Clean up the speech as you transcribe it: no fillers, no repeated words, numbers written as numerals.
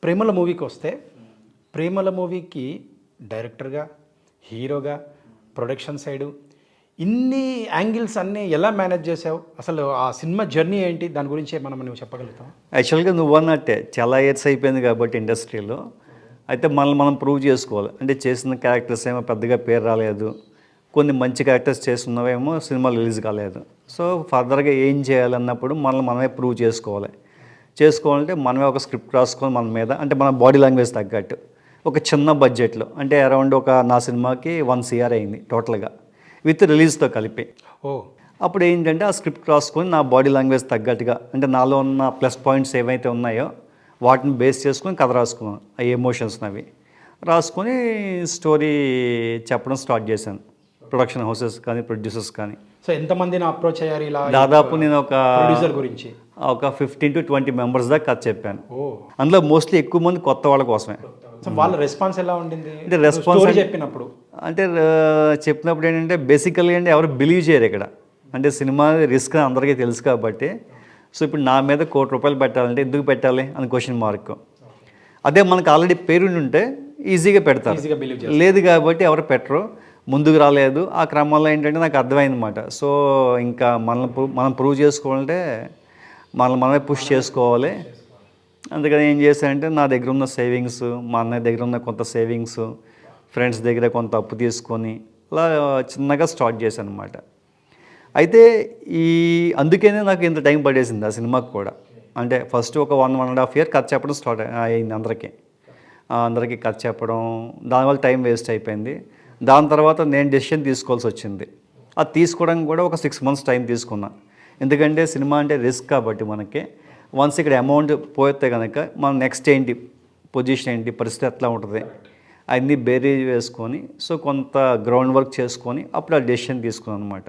'ప్రేమల' మూవీకి వస్తే 'ప్రేమల' మూవీకి డైరెక్టర్గా, హీరోగా, ప్రొడక్షన్ సైడు ఇన్ని యాంగిల్స్ అన్నీ ఎలా మేనేజ్ చేసావు? అసలు ఆ సినిమా జర్నీ ఏంటి? దాని గురించి నువ్వు చెప్పగలుగుతావా? యాక్చువల్గా నువ్వు అన్నట్టే చాలా ఇయర్స్ అయిపోయింది కాబట్టి ఇండస్ట్రీలో అయితే మనల్ని మనం ప్రూవ్ చేసుకోవాలి. అంటే చేసిన క్యారెక్టర్స్ ఏమో పెద్దగా పేరు రాలేదు, కొన్ని మంచి క్యారెక్టర్స్ చేస్తున్నవేమో సినిమాలు రిలీజ్ కాలేదు. సో ఫర్దర్గా ఏం చేయాలన్నప్పుడు మనల్ని మనమే ప్రూవ్ చేసుకోవాలంటే మనమే ఒక స్క్రిప్ట్ రాసుకొని మన మీద, అంటే మన బాడీ లాంగ్వేజ్ తగ్గట్టు ఒక చిన్న బడ్జెట్లో, అంటే అరౌండ్ నా సినిమాకి 1 CR అయింది టోటల్గా విత్ రిలీజ్తో కలిపి. ఓ అప్పుడు ఏంటంటే ఆ స్క్రిప్ట్ రాసుకొని నా బాడీ లాంగ్వేజ్ తగ్గట్టుగా, అంటే నాలో ఉన్న ప్లస్ పాయింట్స్ ఏవైతే ఉన్నాయో వాటిని బేస్ చేసుకొని కథ రాసుకున్నాను. ఆ ఎమోషన్స్ అవి రాసుకొని స్టోరీ చెప్పడం స్టార్ట్ చేశాను. ప్రొడక్షన్ హౌసెస్ కానీ, ప్రొడ్యూసర్స్ కానీ. సో ఎంతమందిని అప్రోచ్ అయ్యారు ఇలా? దాదాపు నేను ప్రొడ్యూసర్ గురించి ఒక 15 to 20 మెంబర్స్ దాకా కథ చెప్పాను. ఓ అందులో మోస్ట్లీ ఎక్కువ మంది కొత్త వాళ్ళ కోసమే. సో వాళ్ళ రెస్పాన్స్ ఎలా ఉండింది? అంటే రెస్పాన్స్ చెప్పినప్పుడు అంటే చెప్పినప్పుడు ఏంటంటే బేసికల్గా అంటే ఎవరు బిలీవ్ చేయరు ఇక్కడ. అంటే సినిమా రిస్క్ అందరికీ తెలుసు కాబట్టి. సో ఇప్పుడు నా మీద ₹1 కోటి పెట్టాలంటే ఎందుకు పెట్టాలి అని క్వశ్చన్ మార్క్. అదే మనకు ఆల్రెడీ పేరుండి ఉంటే ఈజీగా పెడతారు, లేదు కాబట్టి ఎవరు పెట్టరు, ముందుకు రాలేదు. ఆ క్రమంలో ఏంటంటే నాకు అర్థమైందన్నమాట. సో ఇంకా మనం ప్రూవ్ చేసుకోవాలంటే మనమే పుష్ చేసుకోవాలి. అందుకని ఏం చేశానంటే నా దగ్గర ఉన్న సేవింగ్స్, మా అన్నయ్య దగ్గర ఉన్న కొంత సేవింగ్స్, ఫ్రెండ్స్ దగ్గర కొంత అప్పు తీసుకొని అలా చిన్నగా స్టార్ట్ చేశాను అనమాట. అయితే అందుకనే నాకు ఇంత టైం పడేసింది ఆ సినిమాకి కూడా. అంటే ఫస్ట్ ఒక 1.5 year కథ చెప్పడం స్టార్ట్ అయింది అందరికీ కథ చెప్పడం, దానివల్ల టైం వేస్ట్ అయిపోయింది. దాని తర్వాత నేను డెసిషన్ తీసుకోవాల్సి వచ్చింది. అది తీసుకోవడానికి కూడా ఒక 6 months టైం తీసుకున్నా. ఎందుకంటే సినిమా అంటే రిస్క్ కాబట్టి మనకి వన్స్ ఇక్కడ అమౌంట్ పోతే కనుక మన నెక్స్ట్ ఏంటి, పొజిషన్ ఏంటి, పరిస్థితి ఎట్లా ఉంటుంది, అన్నీ బేరీ వేసుకొని సో కొంత గ్రౌండ్ వర్క్ చేసుకొని అప్పుడు ఆ డెసిషన్ తీసుకున్నాను అనమాట.